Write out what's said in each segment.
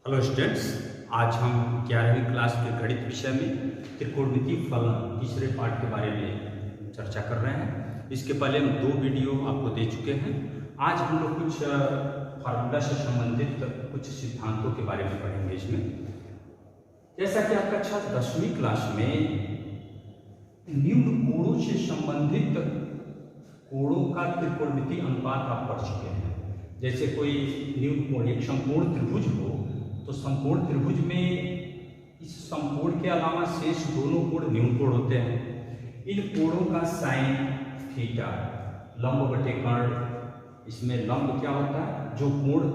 Hello students, आज हम 11वीं क्लास के गणित विषय में त्रिकोणमितीय फलन तीसरे पार्ट के बारे में चर्चा कर रहे हैं। इसके पहले हम 2 वीडियो आपको दे चुके हैं। आज हम लोग कुछ फार्मूला से संबंधित कुछ सिद्धांतों के बारे में पढ़ेंगे। इसमें जैसा कि आपका छात्र 10वीं क्लास में निम्न कोणों से संबंधित कोणों का त्रिकोणमितीय अनुपात आप पढ़ चुके हैं। जैसे कोई निम्न कोण एक समकोण त्रिभुज हो तो समकोण त्रिभुज में इस समकोण के अलावा शेष दोनों कोण न्यून कोण होते हैं। इन कोणों का साइन थीटा लंब बटे कर्ण, इसमें लंब क्या होता है, जो कोण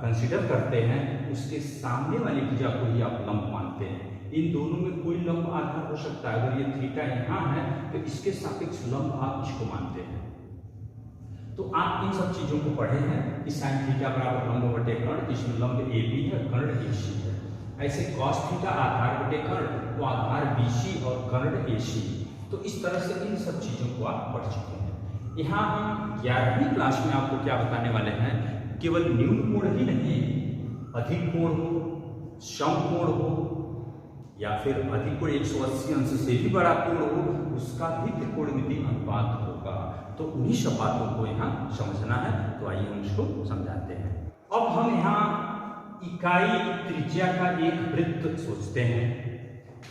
कंसीडर करते हैं उसके सामने वाली भुजा को ही आप लंब मानते हैं। इन दोनों में कोई लंब आधार हो सकता है। अगर ये थीटा यहाँ है तो इसके सापेक्ष लंब आप इसको मानते हैं। तो आप इन सब चीजों को पढ़े हैं कि साइन थीटा बराबर लंब बटे कर्ण, इसमें लंब ए बी है, कर्ण ए सी है। ऐसे कॉस थीटा आधार बटे कर्ण, तो आधार बी सी और कर्ण ए सी। तो इस तरह से इन सब चीजों को आप पढ़ चुके हैं। यहाँ हम 11वीं क्लास में आपको क्या बताने वाले हैं, केवल न्यून कोण ही नहीं, अधिक कोण हो, सम कोण हो या फिर अधिक कोण 180 अंश से भी बड़ा कोण हो, उसका भी त्रिकोणमितीय अनुपात होगा। तो उन्हीं सब बातों को यहाँ समझना है। तो आइए हम इसको समझाते हैं। अब हम यहाँ इकाई त्रिज्या का एक वृत्त सोचते हैं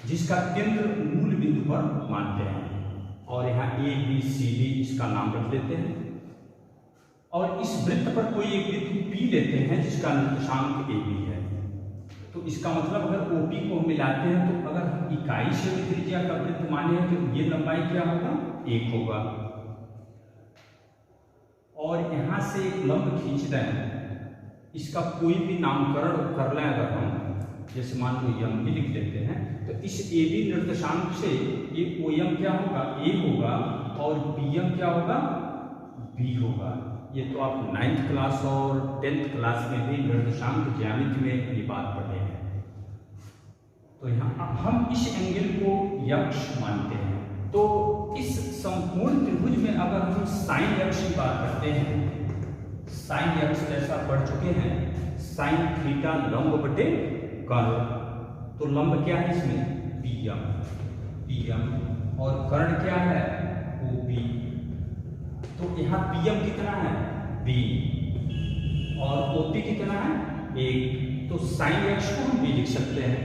जिसका केंद्र मूल बिंदु पर मानते हैं, और यहाँ ए बी सी डी इसका नाम रख लेते हैं। और इस वृत्त पर कोई एक बिंदु पी लेते हैं जिसका निर्देशांक ए बी है। तो इसका मतलब अगर ओपी को मिलाते हैं तो अगर हम इकाई से त्रिज्या का वृत्त माने हैं तो ये लंबाई क्या होगा, 1 होगा। और यहां से एक लंब खींच दें, इसका कोई भी नामकरण कर लें अगर हम, जैसे मान लो यम भी लिख देते हैं, तो इस ए बी निर्देशांक से ये ओ एम क्या होगा, ए होगा, और बी एम क्या होगा, बी होगा। ये तो आप 9th क्लास और 10th क्लास में भी निर्देशांक ज्यामिति में ये बात पढ़े हैं। तो यहाँ हम इस एंगल को यक्ष मानते हैं। तो इस समकोण त्रिभुज में अगर हम साइन यक्ष की बात करते हैं, साइन यक्ष जैसा पढ़ चुके हैं, साइन थीटा लंब बटे कर्ण। तो लंब क्या है इसमें, पीएम, पीएम, और कर्ण क्या है, ओपी। तो यहाँ पीएम कितना है, बी, और ओपी कितना है, 1। तो साइन यक्ष को हम भी लिख सकते हैं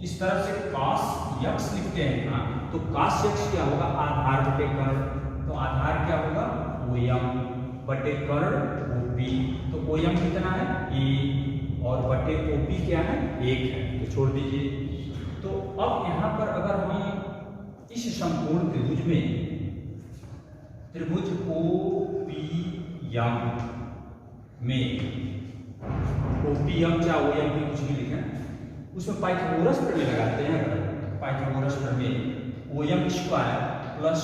इस तरह से। कॉस यक्ष लिखते हैं ना, तो कॉस यक्ष क्या होगा, आधार बटे कर्ण। तो आधार क्या होगा, ओएम बटे कर्ण ओपी। तो ओएम कितना है, ए, और बटे ओपी क्या है, 1 है। तो छोड़ दीजिए। तो अब यहाँ पर अगर हम इस समकोण त्रिभुज में त्रिभुज ओपीएम में ओपीएम या ओएम भी कुछ भी लिखें, उसमें पाइथागोरस प्रमेय लगाते हैं। अगर पाइथागोरस प्रमेय OM square plus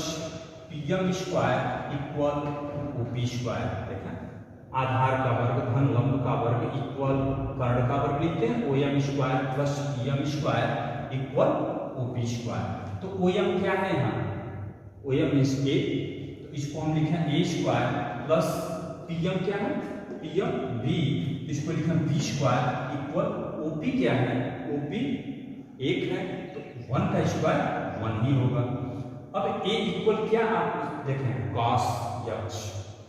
PM square equal OP square, देखा, आधार का वर्ग धन लंब का वर्ग इक्वल कर्ण का वर्ग लिखते हैं। OM square plus PM square equal OP square. तो ओएम क्या है यहाँ, ओएम मींस ए, तो इसको हम लिखें ए स्क्वायर प्लस पीएम क्या है, पीएम बी, इसको लिखें बी स्क्वायर इक्वल ओपी क्या है, ओपी 1 है। तो 1 का स्क्वायर 1 ही होगा। अब ए इक्वल क्या आप देखें, कॉस यक्ष,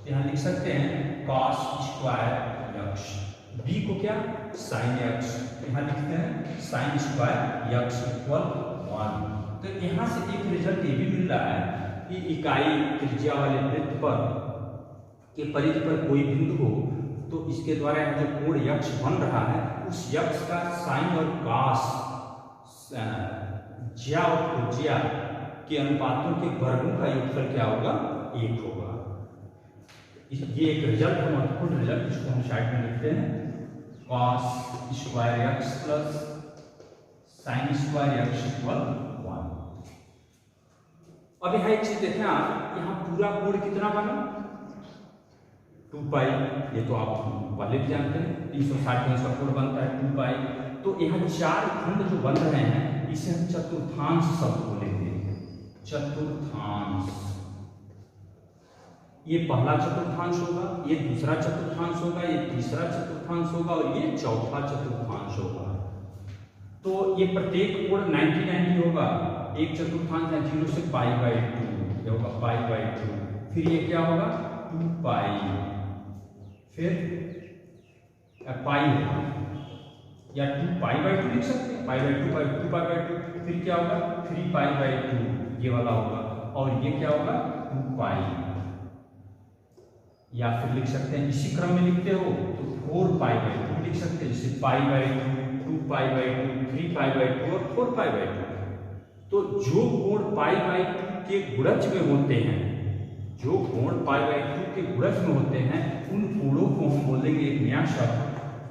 यहाँ लिख सकते हैं कॉस स्क्वायर यक्ष। बी को क्या, साइन यक्ष, यहाँ लिखते हैं साइन स्क्वायर यक्ष इक्वल 1। तो यहाँ से एक रिजल्ट ये भी मिल रहा है कि इकाई त्रिज्या वाले वृत्त पर के परिधि पर कोई बिंदु हो तो इसके द्वारा जो कोण यक्ष बन रहा है उस यक्ष का साइन और कॉस ज्या और कोज्या के अनुपातों के वर्गों का योगफल क्या होगा, 1 होगा। ये एक रिजल्ट है, महत्वपूर्ण रिजल्ट, इसको हम साइड में लिखते हैं कॉस स्क्वायर यक्ष प्लस साइन स्क्वायर यक्ष इक्वल 1। अब यहाँ एक चीज देखें आप, यहाँ पूरा कोण कितना बना, 2 पाई। ये तो आप पहले भी जानते हैं, 360 अंश का कोण बनता है 2 पाई। तो यहाँ 4 खंड जो बन रहे हैं इसे हम चतुर्थांश शब्द बोलेंगे, चतुर्थांश। ये पहला चतुर्थांश होगा, ये दूसरा चतुर्थांश होगा, ये तीसरा चतुर्थांश होगा और ये चौथा चतुर्थांश होगा। तो ये प्रत्येक कोण 90-90 होगा। एक चतुर्थांश है 0 से π/2, ये होगा π/2। फिर ये क्या होगा 2π, फिर पाई होगा या 2π/2 लिख सकते हैं, π/2 2π/2। फिर क्या होगा 3π/2 ये वाला होगा, और ये क्या होगा 2π, या फिर लिख सकते हैं इसी क्रम में लिखते हो तो 4π/2 लिख सकते हैं, जैसे π/2 2π/2 3π/2 और 4π/2। तो जो कोण π/2 के गुणज में होते हैं, जो कोण π/2 के गुणज में होते हैं, उन कोणों को हम बोलेंगे एक नया शब्द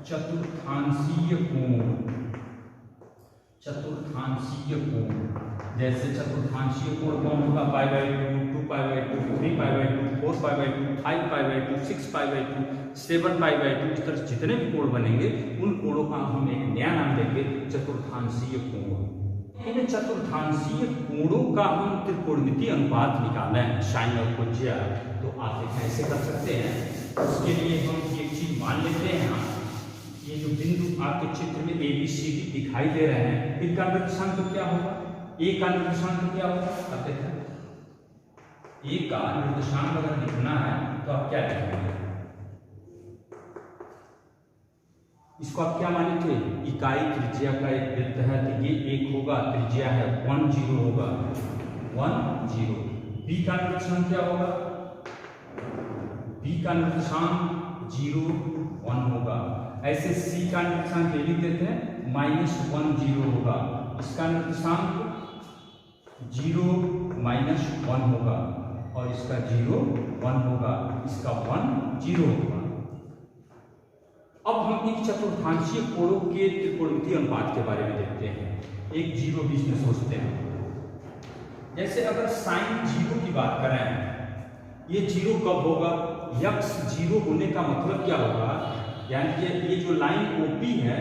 चतुर्थांशीय कोण। चतुर्थांशीय कोण, जैसे चतुर्थांशीय कोण कौन होगा π/2 2π/2 3π/2 4π/2 5π/2 6π/2 7π/2। इस तरह जितने भी कोण बनेंगे उन कोणों का हम एक नया नाम देंगे चतुर्थांशीय कोण। इन चतुर्थांशीय कोणों का हम त्रिकोणमितीय अनुपात निकालना है, साइन और कोज्या, तो आप कैसे कर सकते हैं। उसके लिए हम एक चीज मान लेते हैं, ये जो बिंदु आपके चित्र में ABCD दिखाई दे रहे हैं, इनका निर्देशांक क्या होगा, ए का निर्देशांक क्या होगा, आप देखिए ए का निर्देशांक अगर लिखना है तो आप क्या लिखेंगे, इसको आप क्या माने थे, इकाई त्रिज्या का एक वृत्त है तो ये 1 होगा, त्रिज्या है 1 0 होगा 1 0। बी का निर्देशांक क्या होगा, बी का निर्देशांक 0 1 होगा। ऐसे सी का निर्देशांक ये लिख देते हैं -1 0 होगा, इसका निर्देशांक 0 -1 होगा, और इसका 0 1 होगा, इसका 1 0 होगा। अब हम एक चतुर्थांशीय कोणों के त्रिकोणमितीय अनुपात के बारे में देखते हैं, एक 0 बीच में सोचते हैं। जैसे अगर साइन 0 की बात करें, ये 0 कब होगा, यक्स 0 होने का मतलब क्या होगा, यानी कि ये जो लाइन OP है,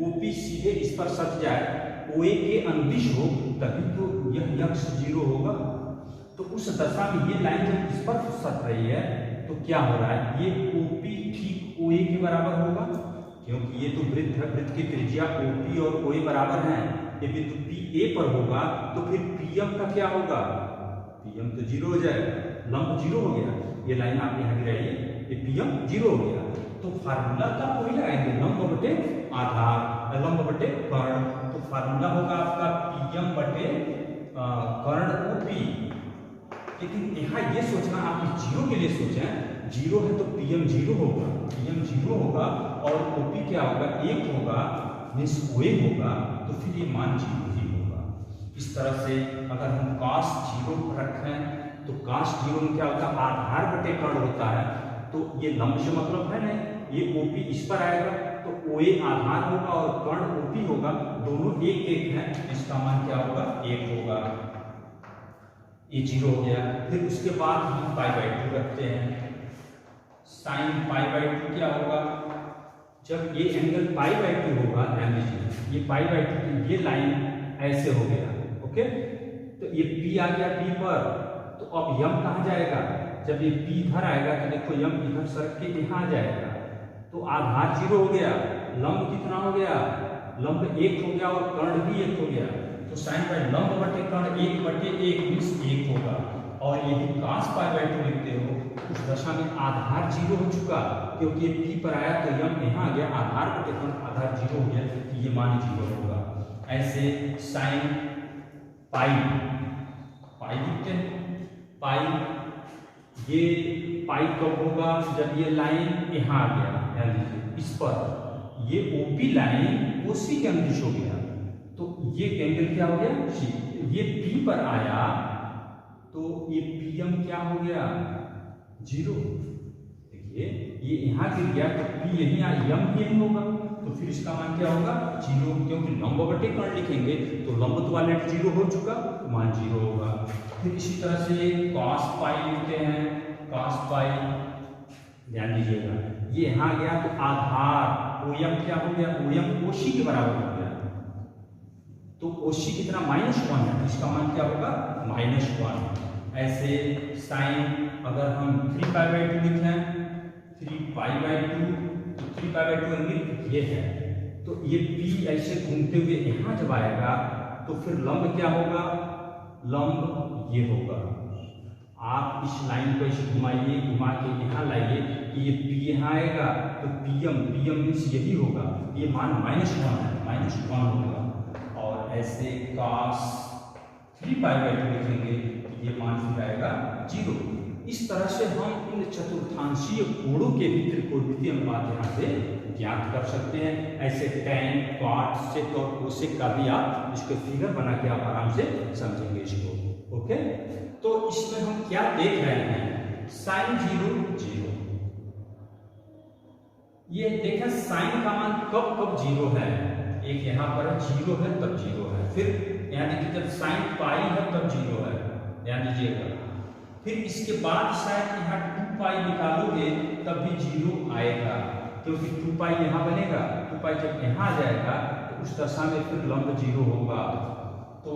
OP सीधे इस पर सट जाए, OA के अनुदिश हो, तभी तो यह यक्स 0 होगा। तो उस दशा में ये लाइन जब इस पर सट रही है तो क्या हो रहा है, ये OP ठीक OA के बराबर होगा, क्योंकि ये तो वृत्त है, वृत्त की त्रिज्या OP और OA बराबर हैं। ये बिंदु PA पर होगा तो फिर PM का क्या होगा, PM तो 0 हो जाएगा, लंब 0 हो गया, ये लाइन आप यहाँ गिराइए, ये PM 0 हो गया। तो फार्मूला का वही लगाएंगे, लंब बटे आधार, लंब बटे कर्ण। तो फार्मूला होगा आपका PM बटे कर्ण OP। लेकिन यहाँ ये सोचना, आप इस 0 के लिए सोचें, 0 है तो PM 0 होगा, PM 0 होगा, और OP क्या होगा 1 होगा, मीन्स OA होगा, तो फिर ये मान 0 ही होगा। इस तरह से अगर हम cos 0 रखें तो cos 0 में क्या होता है, आधार बटे कर्ण होता है, तो ये लंब से मतलब है नहीं, ये OP इस पर आएगा तो OA आधार होगा और कर्ण OP होगा, दोनों 1 1 हैं, इसका मान क्या होगा 1 होगा, ये 0 हो गया। फिर उसके बाद हम π/2 रखते हैं, साइन π/2 क्या होगा, जब ये एंगल π/2 होगा, ध्यान दीजिए ये π/2 ये लाइन ऐसे हो गया, ओके, तो ये P आ गया P पर, तो अब यम कहाँ जाएगा, जब ये P इधर आएगा तो देखो यम इधर सरक के यहाँ आ जाएगा, तो आधार 0 हो गया, लंब कितना हो गया, लंब 1 हो गया और कर्ण भी 1 हो गया। तो साइन बाय लंब बटे कर्ण 1/1 मीन्स 1 होगा, और यदि cos π/2 लिखते हो उस दशा में आधार 0 हो चुका, क्योंकि P पर आया तो यम यहाँ आ गया, आधार बटे कर्ण आधार 0 हो गया, तो ये मान 0 होगा। ऐसे साइन पाई लिखते हैं, पाई, ये पाई कब होगा, जब ये लाइन यहाँ आ गया, ध्यान दीजिए इस पर ये OP लाइन OC के अनुदिश हो गया, तो ये एंगल क्या हो गया C, ये P पर आया तो ये PM क्या हो गया 0, देखिए ये यहाँ गिर गया तो P यहीं आ, यम भी यहीं होगा, तो फिर इसका मान क्या होगा 0, क्योंकि लंब बटे कर्ण लिखेंगे तो लंब तो ऑलरेडी 0 हो चुका, तो मान 0 होगा। फिर इसी तरह से cos π लिखते हैं, cos π, ध्यान दीजिएगा ये यहाँ गया तो आधार OM क्या हो गया, OM OC के बराबर हो गया, तो OC कितना -1 है, इसका मान क्या होगा -1। ऐसे साइन अगर हम 3π/2 लिखें 3π/2 तो 3π/2 एंगल ये है, तो ये P ऐसे घूमते हुए यहाँ जब आएगा तो फिर लंब क्या होगा, लंब ये होगा। आप इस लाइन को ऐसे घुमाइए, घुमा के यहाँ लाइए कि ये P यहाँ आएगा तो PM मीन्स यही होगा, ये मान -1 है, -1 होगा। और ऐसे cos 3π/2 लिखेंगे ये मान फिर आएगा 0। इस तरह से हम इन चतुर्थांशीय कोणों के भी त्रिकोणमितीय अनुपात यहाँ से ज्ञात कर सकते हैं। ऐसे tan, cot, sec और cosec का भी आप इसको फिगर बना के आप आराम से समझेंगे इसको। ओके, तो इसमें हम क्या देख रहे हैं, sin 0 0। ये देखें साइन का मान कब कब 0 है, एक यहाँ पर 0 है तब 0 है, फिर यहाँ देखिए जब sin पाई है तब 0 है, ध्यान दीजिएगा। फिर इसके बाद शायद यहाँ 2π निकालोगे तब भी 0 आएगा, क्योंकि 2π यहाँ बनेगा, 2π जब यहाँ आ जाएगा तो उस दशा में फिर लंब 0 होगा। तो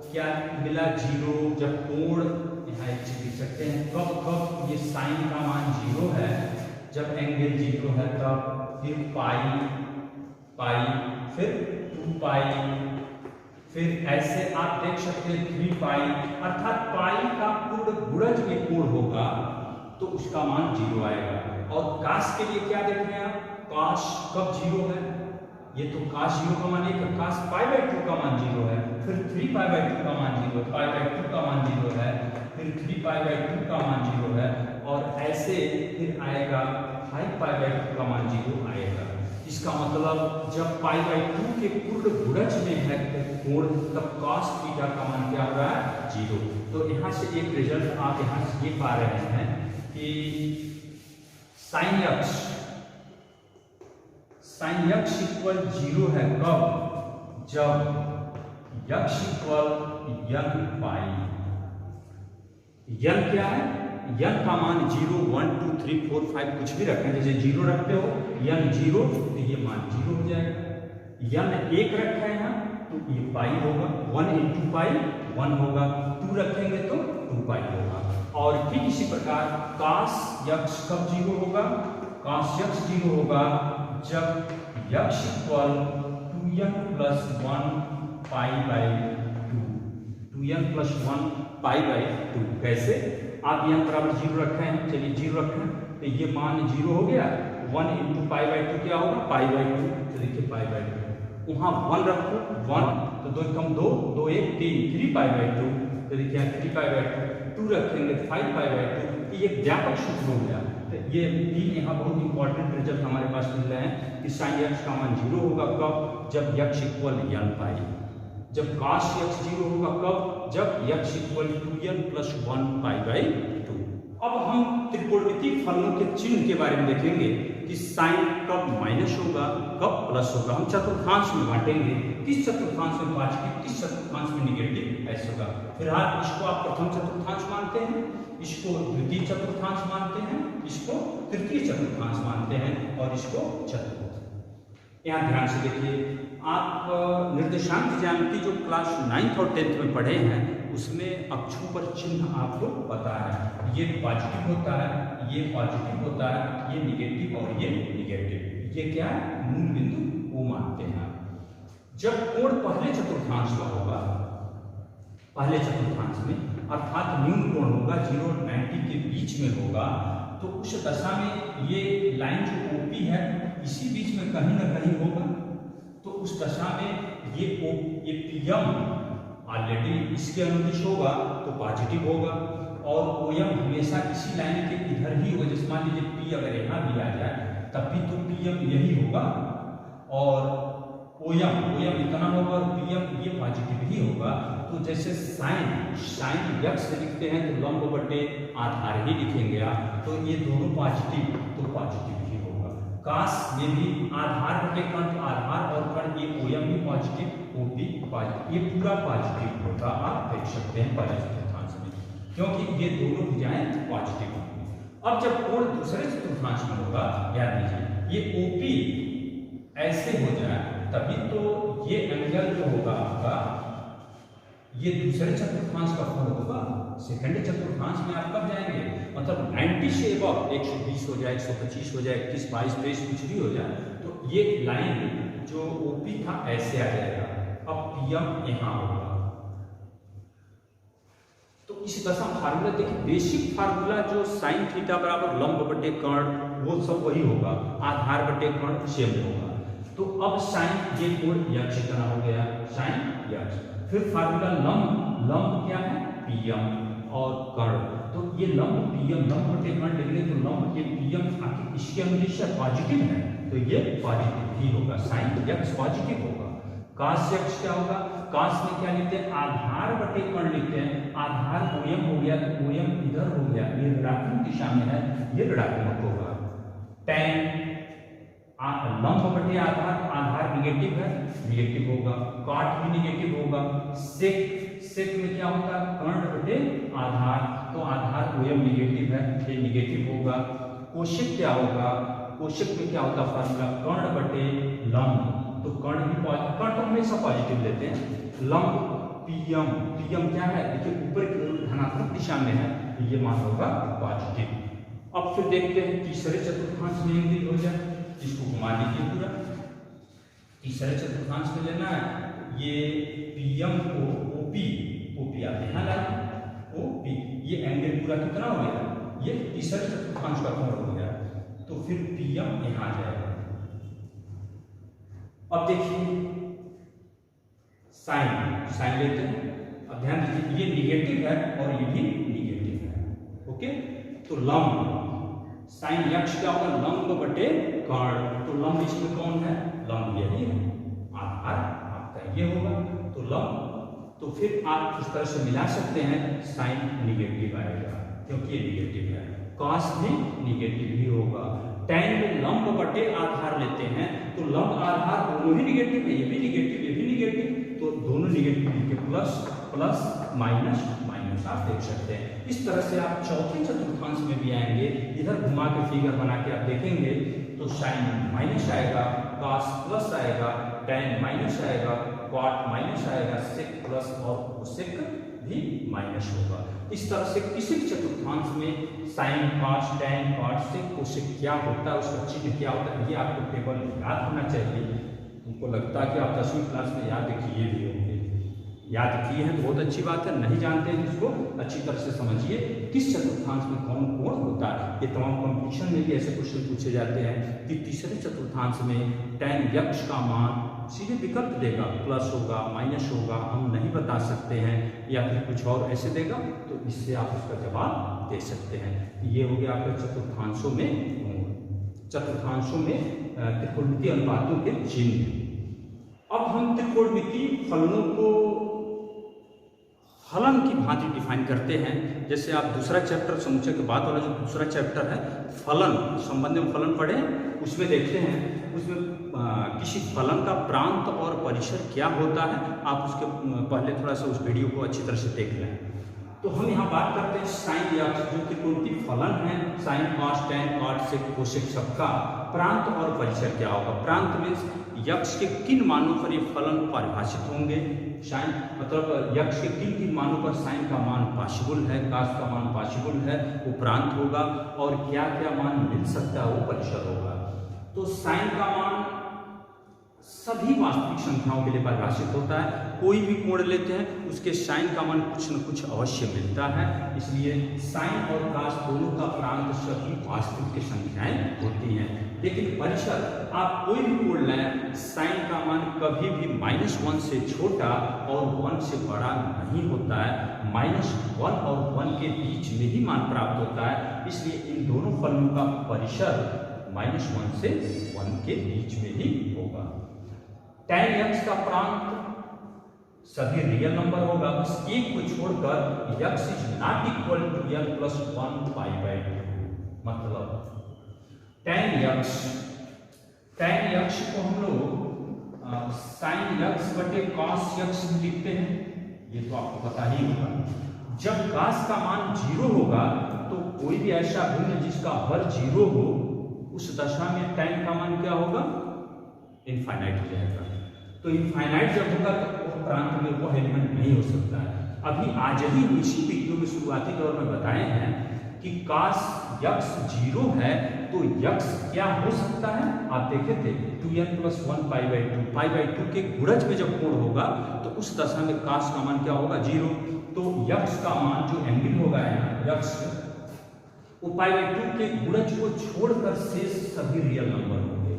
क्या मिला 0, जब कोण यहाँ एक चीज लिख सकते हैं, कब कब ये साइन का मान 0 है, जब एंगल 0 है तब, फिर पाई फिर 2π, फिर ऐसे आप देख सकते हैं 3π, अर्थात पाई का पूर्ण गुणज में कोण होगा तो उसका मान 0 आएगा। और काश के लिए क्या देख रहे हैं आप, काश कब 0 है, ये तो काश 0 का मान 1 है, काश π/2 का मान 0 है, फिर 3π/2 का मान 0 है, π/2 का मान 0 है, फिर 3π/2 का मान 0 है, और ऐसे फिर आएगा 5π/2 का मान 0 आएगा। इसका मतलब जब π/2 के पूर्ण गुणज में है कोण तब cos थीटा का मान क्या हो रहा है, 0। तो यहाँ से एक रिजल्ट आप यहाँ से ये पा रहे हैं कि sin x इक्वल 0 है कब, जब x इक्वल n पाई। n क्या है, n का मान 0 1 2 3 4 5 कुछ भी रखें, जैसे 0 रखते हो n 0 तो ये मान 0 हो जाएगा, n 1 रखा है यहाँ तो ये पाई होगा, 1 × पाई 1 होगा, 2 रखेंगे तो 2π होगा। और ठीक इसी प्रकार cos x कब 0 होगा, cos x 0 होगा जब x इक्वल 2n + 1 π/2, 2n + 1 π/2। कैसे, आप यहाँ बराबर 0 रखे हैं, चलिए 0 रखें तो ये मान 0 हो गया, 1 × π/2 क्या होगा, π/2, तो देखिए π/2, वहाँ 1 रखो 1 तो 2 कम 2 2 1 3 3π/2, तो देखिए 3π/2, 2 रखेंगे 5π/2, ये व्यापक सूत्र हो गया। तो ये 3 यहाँ बहुत इंपॉर्टेंट रिजल्ट हमारे पास मिल रहे हैं कि sin x का मान 0 होगा कब, जब x इक्वल n पाई, जब cos x 0 होगा कब, जब x इक्वल 2n + 1 π/2। अब हम त्रिकोणमितीय फलनों के चिन्ह के बारे में देखेंगे कि साइन कब माइनस होगा, कब प्लस होगा। हम चतुर्थांश में बांटेंगे, किस चतुर्थांश में पॉजिटिव, किस चतुर्थांश में निगेटिव, ऐसा होगा। फिलहाल इसको आप प्रथम चतुर्थांश मानते हैं, इसको द्वितीय चतुर्थांश मानते हैं, इसको तृतीय चतुर्थांश मानते हैं और इसको चतुर्थ। यहाँ ध्यान से देखिए, आप निर्देशांक ज्यामिति जो क्लास 9th और 10th में पढ़े हैं उसमें अक्षों पर चिन्ह आपको पता है, ये पॉजिटिव होता है, ये पॉजिटिव होता है, ये निगेटिव और ये निगेटिव। ये क्या है, मूल बिंदु वो मानते हैं। जब कोण पहले चतुर्थांश का होगा, पहले चतुर्थांश में अर्थात न्यून कोण होगा 0 और 90 के बीच में होगा, तो उस दशा में ये लाइन जो OP है इसी बीच में कहीं ना कहीं होगा, तो उस दशा में ये PM ऑलरेडी इसके अनुदिश होगा तो पॉजिटिव होगा, और OM हमेशा इसी लाइन के इधर ही होगा। जैसे मान लीजिए P अगर यहाँ भी आ जाए तब भी तो PM यही होगा, और OM इतना होगा और PM ये पॉजिटिव ही होगा। तो जैसे साइन x लिखते हैं तो लंब बटे आधार ही लिखेंगे आप, तो ये दोनों पॉजिटिव तो पॉजिटिव ही होगा। काश में भी आधार बटे कण, तो आधार और कण ये OM भी पॉजिटिव, OP पॉजिटिव, ये पूरा पॉजिटिव होगा, आप देख सकते हैं पहले चतुर्थांश में, क्योंकि ये दोनों भुजाएं पॉजिटिव होंगी। अब जब कोण दूसरे चतुर्थांश में होगा, याद लीजिए ये OP ऐसे हो जाए तभी तो ये एंगल जो होगा आपका, ये दूसरे चतुर्थांश का कोण होगा, सेकंड चतुर्थांश में आप कब जाएंगे, मतलब 90 से एबव, 120 हो जाए, 125 हो जाए, 21, 22, 23 कुछ भी हो जाए, तो ये लाइन जो ओपी था ऐसे आ जाएगा। अब पीएम यहाँ होगा। तो इस दशा फार्मूला देखिए, बेसिक फार्मूला जो साइन थीटा बराबर लंब बटे कर्ण, वो सब वही होगा, आधार बटे कर्ण सेम होगा। तो अब साइन ये कोण यक्ष इतना हो गया, साइन यक्ष। फिर फार्मूला लंब, लंब क्या है पीएम और कर्ण, तो ये लंब पीएम, लंब बटे कर्ण लिख ले तो लंब ये पीएम आखिर इसके अनुदिश पॉजिटिव है, तो ये पॉजिटिव ही होगा, साइन यक्ष पॉजिटिव होगा। काश यक्ष क्या होगा, काश में क्या लिखते हैं, आधार बटे कर्ण लिखते हैं, आधार ओएम हो गया तो ओएम इधर हो गया, ये ऋणात्मक दिशा में है, ये ऋणात्मक होगा। टैन लंब बटे आधार, आधार निगेटिव है, निगेटिव होगा। काट भी निगेटिव होगा। सेक, सेक में क्या होता है, कर्ण बटे आधार, तो आधार ओएम निगेटिव है, ये निगेटिव होगा। कोशिक क्या होगा, कोशिक में क्या होता है फार्मूला, कर्ण बटे लंब, तो कर्ण भी पॉजिटिव, कर्ण तो हमेशा पॉजिटिव लेते हैं। लंब पीएम, पीएम क्या है देखिए ऊपर धनात्मक दिशा में है, तो ये मान होगा पॉजिटिव। अब फिर देखते हैं तीसरे चतुर्थांश में इंगित हो जाए, इसको घुमा लीजिए पूरा। तीसरे चतुर्थांश में लेना है, ये पीएम को ओपी, ओपी आप यहाँ लाइए, ओपी, ये एंगल पूरा कितना हो गया, ये तीसरे चतुर्थांश का कोण हो गया, तो फिर पीएम यहाँ जाएगा। अब देखिए साइन, साइन लेते हैं, अब ध्यान दीजिए ये निगेटिव है और ये भी निगेटिव है, ओके। तो लंब, साइन यक्ष क्या होगा, लंब बटे कर्ण, तो लंब इसमें कौन है, लंब यही है, आधार आपका ये होगा, तो लंब, तो फिर आप उस तरह से मिला सकते हैं, साइन निगेटिव आएगा क्योंकि ये निगेटिव है, कॉस भी निगेटिव ही होगा। टैन में लंब बटे आधार लेते हैं, तो लंब आधार दोनों ही निगेटिव है, ये भी निगेटिव, ये भी निगेटिव, तो दोनों निगेटिव के प्लस प्लस माइनस माइनस आप देख सकते हैं। इस तरह से आप चौथे चतुर्थांश में भी आएंगे, इधर घुमा के फिगर बना के आप देखेंगे तो साइन माइनस आएगा, कॉस प्लस आएगा, टैन माइनस आएगा, कॉट माइनस आएगा, सेक प्लस और कोसेक भी माइनस होगा। इस तरह से किसी चतुर्थांश में साइन, कॉस, टैन, कॉट, सेक, कोसेक क्या होता है, उसका चिन्ह क्या होता है, ये आपको टेबल याद होना चाहिए। उनको लगता है कि आप 10वीं क्लास में याद किए भी होंगे, याद किए हैं तो बहुत अच्छी बात है, नहीं जानते हैं जिसको अच्छी तरह से समझिए किस चतुर्थांश में कौन कोण होता है। ये तमाम कंपटीशन में भी ऐसे क्वेश्चन पूछे जाते हैं कि तीसरे चतुर्थांश में टैन यक्ष का मान सीधे विकल्प देगा, प्लस होगा, माइनस होगा, हम नहीं बता सकते हैं, या फिर कुछ और ऐसे देगा, तो इससे आप उसका जवाब दे सकते हैं। ये हो गया आपके चतुर्थांशों में, चतुर्थांशों में त्रिकोणमितीय अनुपातों के चिन्ह। अब हम त्रिकोणमितीय फलनों को फलन की भांति डिफाइन करते हैं। जैसे आप दूसरा चैप्टर समुच्चय के बाद वाला जो दूसरा चैप्टर है फलन संबंध में फलन पढ़े, उसमें देखते हैं, उसमें किसी फलन का प्रांत और परिसर क्या होता है, आप उसके पहले थोड़ा सा उस वीडियो को अच्छी तरह से देख लें। तो हम यहाँ बात करते हैं साइन यक्ष जो त्रिकोणमितीय फलन है, साइन, कॉस, टैन, कॉट, सेक, कोसेक सबका प्रांत और परिसर क्या होगा। प्रांत में यक्ष के किन मानों पर ये फलन परिभाषित होंगे, साइन मतलब यक्ष के किन किन मानों पर साइन का मान पॉसिबल है, कॉस का मान पॉसिबल है, वो प्रांत होगा, और क्या क्या मान मिल सकता है वो परिसर होगा। तो साइन का मान सभी वास्तविक संख्याओं के लिए परिभाषित होता है, कोई भी कोण लेते हैं उसके साइन का मान कुछ न कुछ अवश्य मिलता है, इसलिए साइन और कॉस दोनों का प्रांत सभी वास्तविक की संख्याएं होती हैं। लेकिन परिसर आप कोई भी कोण लें, साइन का मान कभी भी -1 से छोटा और 1 से बड़ा नहीं होता है, -1 और 1 के बीच में ही मान प्राप्त होता है, इसलिए इन दोनों फलनों का परिसर -1 से 1 के बीच में ही होगा। टैन यक्ष का प्रांत सभी रियल नंबर होगा, बस एक को छोड़कर यक्ष is not equal to n + 1 π/2, मतलब टैन यक्ष को हम लोग साइन यक्ष बटे कॉस यक्ष भी लिखते हैं, ये तो आपको पता ही होगा। जब कॉस का मान 0 होगा तो कोई भी ऐसा भिन्न जिसका हर 0 हो, उस दशा में टैन का मान क्या होगा, इनफाइनाइट हो जाएगा। तो इनफाइनाइट जब होगा तो प्रांत में वो एलिमेंट नहीं हो सकता है। अभी आज ही इसी वीडियो में शुरुआती दौर में बताए हैं कि काश यक्स 0 है तो यक्स क्या हो सकता है। आप देखे थे 2n + 1 π/2 π/2 के गुणज में जब कोण होगा तो उस दशा में काश का मान क्या होगा 0। तो यक्स का मान जो एंगल होगा यक्स वो π/2 के गुणज को छोड़कर शेष सभी रियल नंबर होंगे,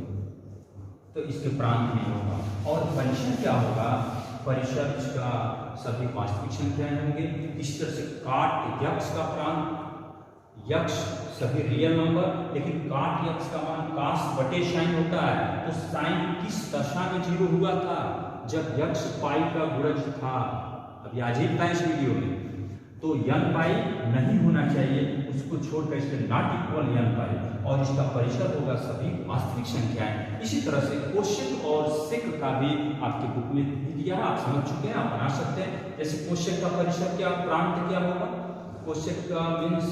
तो इसके प्रांत नहीं होगा। और परिसर क्या होगा, परिसर इसका सभी वास्तविक संख्याएं होंगे। इस तरह से काट यक्स का प्रांत यक्स सभी रियल नंबर, लेकिन काट यक्स का मान काश बटे साइन होता है। तो साइन किस दशा में 0 हुआ था, जब यक्स पाई का गुणज था। अभी आज ही बताएं इस वीडियो में, तो n पाई नहीं होना चाहिए, उसको छोड़कर इसके नॉट इक्वल n पाई, और इसका परिसर होगा सभी वास्तविक संख्याएं। इसी तरह से कोशेक और सेक का भी आपकी बुक में दिया है, आप समझ चुके हैं, आप बना सकते हैं। जैसे कोशेक का परिसर क्या, प्रांत क्या होगा, कोशेक का मीन्स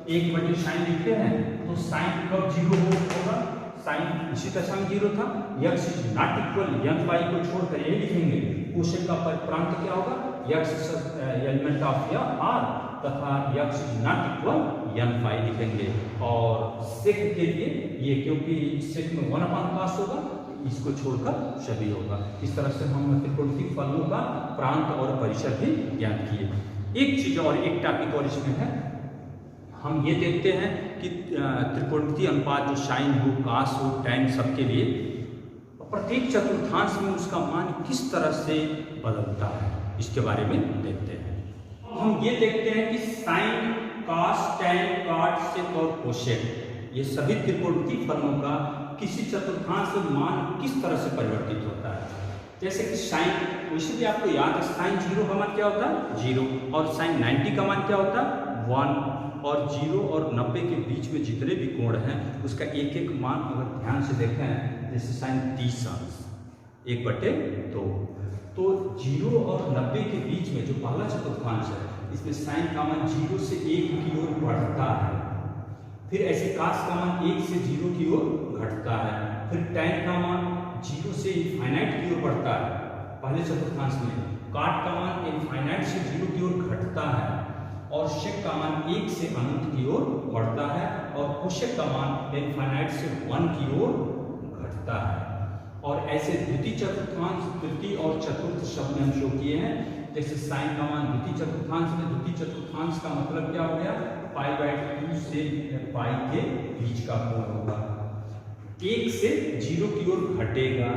1/sin लिखते हैं तो साइन कब 0 होगा, साइन इसी दशा में 0 था। X is not equal n पाई को छोड़कर ये लिखेंगे। कोशेक का प्रांत क्या होगा, यक्स एलिमेंट ऑफ r तथा x is not equal n पाई लिखेंगे। और सेक के लिए ये, क्योंकि सेक में 1/cos होगा, इसको छोड़कर सभी होगा। इस तरह से हम त्रिकोणमितीय फलनों का प्रांत और परिसर भी ज्ञात किए। एक चीज और एक टॉपिक और इसमें है, हम ये देखते हैं कि त्रिकोणमितीय अनुपात जो साइन हो, कास हो, टैन सबके लिए प्रत्येक चतुर्थांश में उसका मान किस तरह से बदलता है, इसके बारे में देखते हैं। हम ये देखते हैं कि साइन, कास, टैन, काट, सेक और कोशेक ये सभी त्रिकोणमितीय फलनों का किसी चतुर्थांश में मान किस तरह से परिवर्तित होता है। जैसे कि साइन, वैसे भी आपको याद है साइन 0 का मान क्या होता है 0, और साइन 90 का मान क्या होता है 1, और 0 और 90 के बीच में जितने भी कोण हैं उसका एक एक मान अगर ध्यान से देखें, जैसे साइन 30 अंश 1/2, तो 0 और 90 के बीच में जो पहला चतुर्थांश है इसमें साइन का मान 0 से 1 की ओर बढ़ता है, फिर ऐसे कास का मान 1 से 0 की ओर घटता है, फिर टैन का मान 0 से इनफाइनाइट की ओर बढ़ता है पहले चतुर्थांश में, काट का मान इनफाइनाइट से 0 की ओर घटता है, और शेक का मान 1 से अनंत की ओर बढ़ता है, और कोशेक का मान इनफाइनाइट से 1 की ओर घटता है। और ऐसे द्वितीय चतुर्थांश, तृतीय और चतुर्थ शब्द हम शो किए हैं। जैसे साइन का मान द्वितीय चतुर्थांश में, द्वितीय चतुर्थांश का मतलब क्या हो गया, π/2 से पाई के बीच का कोण होगा, 1 से 0 की ओर घटेगा,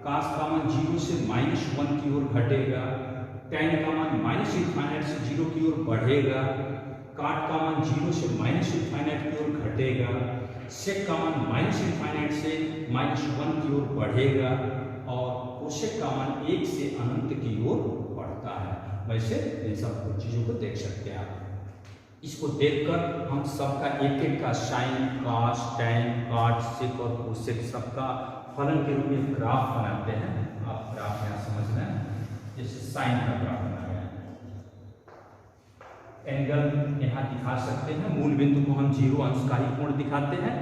कास का मान 0 से -1 की ओर घटेगा, टैन का मान -इनफाइनाइट से 0 की ओर बढ़ेगा, काट का मान 0 से -इनफाइनाइट की ओर घटेगा, सेक का मान -इनफाइनाइट से -1 की ओर बढ़ेगा, और कोशेक का मान 1 से अनंत की ओर बढ़ता है। वैसे इन सब चीजों को देख सकते हैं आप। इसको देखकर हम सबका एक एक का साइन, कास, टैन, काट, सेक और कोशेक सबका फलन के रूप में ग्राफ बनाते हैं। आप ग्राफ यहाँ समझना है, जैसे साइन का ग्राफ बनाया है, एंगल यहाँ दिखा सकते हैं, मूल बिंदु को हम 0 अंश का ही कोण दिखाते हैं,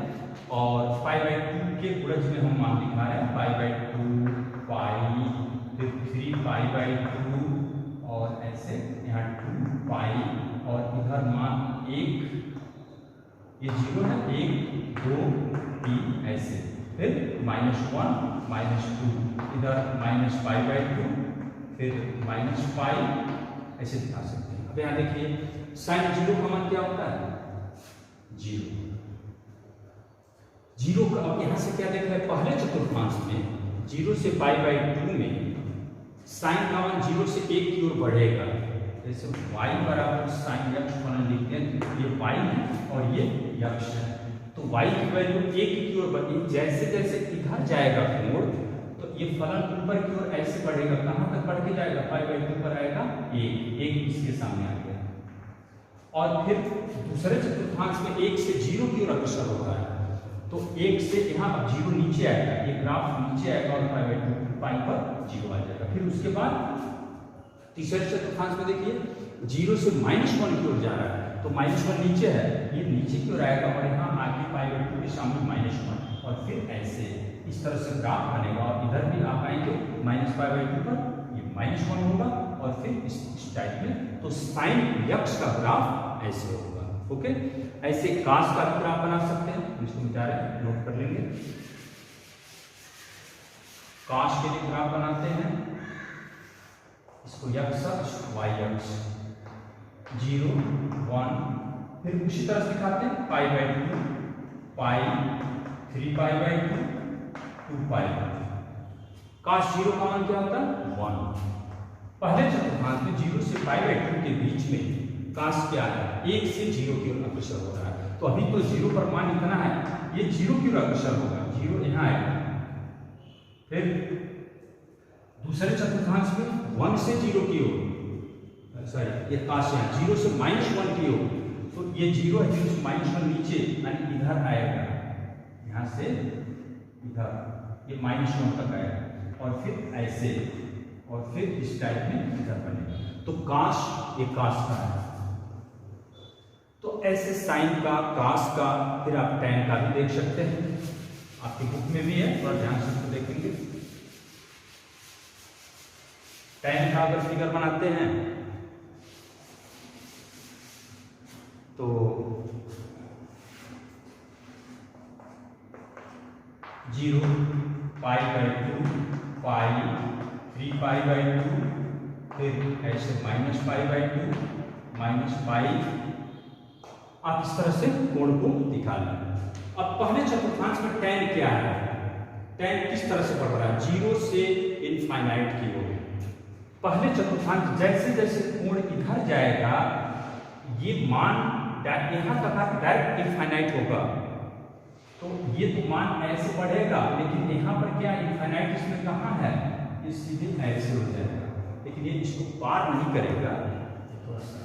और π/2 के गुणज में हम मान दिखा रहे हैं, π/2 पाई, फिर 3 π/2, और ऐसे यहाँ 2 पाई, और इधर मान 1, ये 0 है, 1 2 3 ऐसे, फिर -1 -2, इधर -π/2, फिर -पाई, ऐसे दिखा सकते हैं। अब यहाँ देखिए साइन 0 का मान क्या होता है 0 का। अब यहाँ से क्या देख रहे हैं, पहले चतुर्थांश में 0 से π/2 में साइन का मान 0 से 1 की ओर बढ़ेगा। जैसे y बराबर साइन यक्स फलन लिखते हैं, ये y है और ये यक्स है, तो y की वैल्यू 1 की ओर बढ़ेगी। जैसे जैसे इधर जाएगा कोण, तो ये फलन ऊपर की ओर ऐसे बढ़ेगा, कहां तक बढ़ के जाएगा, π/2 पर आएगा 1 इसके सामने आ गया, और फिर दूसरे चतुर्थांश में 1 से 0 की ओर अग्रसर होता है, तो 1 से यहाँ 0 नीचे आएगा, ये ग्राफ नीचे आएगा और π/2 पाई पर 0 आ जाएगा। फिर उसके बाद तीसरे चतुर्थांश में देखिए 0 से -1 की ओर जा रहा है, तो -1 नीचे है, ये नीचे की ओर आएगा, और यहाँ आगे π/2 के सामने -1, और फिर ऐसे इस तरह से ग्राफ बनेगा, और इधर भी आप आएंगे -π/2 पर ये -1 होगा, और फिर इस टाइप में। तो साइन यक्स का ग्राफ ऐसे होगा। ओके, ऐसे कास का ग्राफ बना सकते हैं, इसको मिटा रहे हैं, नोट कर लेंगे। काश के लिए ग्राफ बनाते हैं, इसको यक्स अक्ष, वाई अक्ष, 0 1, फिर उसी तरह से दिखाते हैं pi by 2, pi, 3 pi by 2, 2 पाई। काश 0 का मान क्या होता है 1। पहले चतुर्थांश में 0 से पाई बाई 2 के बीच में काश क्या है 1 से 0 की ओर अग्रसर हो रहा है। तो अभी तो 0 पर मान इतना है, ये 0 की ओर अग्रसर होगा, 0 यहाँ आएगा। फिर दूसरे चतुर्थांश में 1 से 0 की ओर, सॉरी ये काश यहाँ 0 से -1 की ओर, तो ये 0 है, 0 से -1 नीचे यानी इधर आएगा, यहाँ से इधर ये -1 तक आएगा और फिर ऐसे और फिर इस टाइप में इधर बनेगा। तो काश ये काश का है। तो ऐसे साइन का, कास का, फिर आप टैन का भी देख सकते हैं, आपकी बुक में भी है, थोड़ा ध्यान से इसको देखेंगे। टैन का अगर फिगर बनाते हैं तो 0 pi by 2, pi, 3 pi by 2, फिर ऐसे minus pi by 2, minus pi. आप इस तरह से कोण को दिखा लें। अब पहले चतुर्थांश में टैन क्या है, टैन किस तरह से बढ़ रहा है 0 से इनफाइनाइट की ओर। पहले चतुर्थांश जैसे जैसे कोण इधर जाएगा ये मान यहाँ तक डायरेक्ट इनफाइनाइट होगा, तो ये तो मान ऐसे बढ़ेगा, लेकिन यहाँ पर क्या इनफाइनाइट इसमें कहाँ है, ये सीधे ऐसे हो जाएगा, लेकिन ये इसको पार नहीं करेगा। थोड़ा सा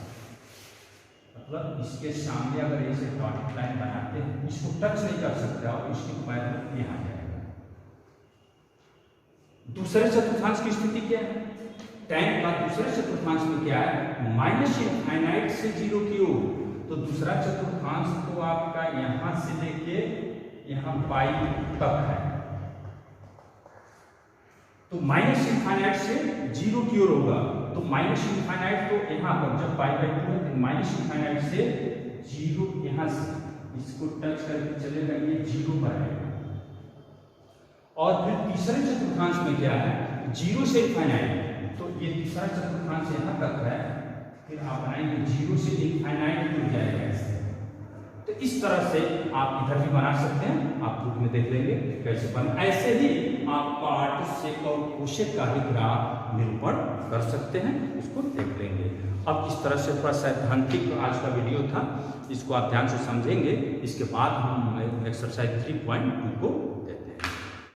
मतलब इसके सामने अगर ऐसे डॉटेड लाइन बनाते हैं, इसको टच नहीं कर सकता और इसकी वैल्यू यहाँ जाएगा। दूसरे चतुर्थांश की स्थिति क्या है, टैन का दूसरे चतुर्थांश में क्या है माइनस इनफाइनाइट से 0 की ओर। तो दूसरा चतुर्थांश तो आपका यहाँ से लेके यहाँ पाई तक है, तो माइनस इनफाइनाइट से 0 की ओर होगा। तो माइनस इनफाइनाइट तो यहाँ पर जब पाई बाई 2 है, माइनस इनफाइनाइट से 0 यहाँ से इसको टच करके चलेगा, ये 0 पर आएगा। और फिर तीसरे चतुर्थांश में क्या है 0 से इनफाइनाइट, तो ये तीसरा चतुर्थांश यहाँ तक है, फिर आप बनाएंगे 0 से इनफाइनाइट जुड़ जाएगा ऐसे। तो इस तरह से आप इधर भी बना सकते हैं, आप बुक में देख लेंगे कैसे बना। ऐसे ही आप पार्ट सेक और कोशेक का भी ग्राफ निरूपण कर सकते हैं, इसको देख लेंगे। अब इस तरह से थोड़ा सैद्धांतिक आज का वीडियो था, इसको आप ध्यान से समझेंगे। इसके बाद हम एक्सरसाइज 3.2 को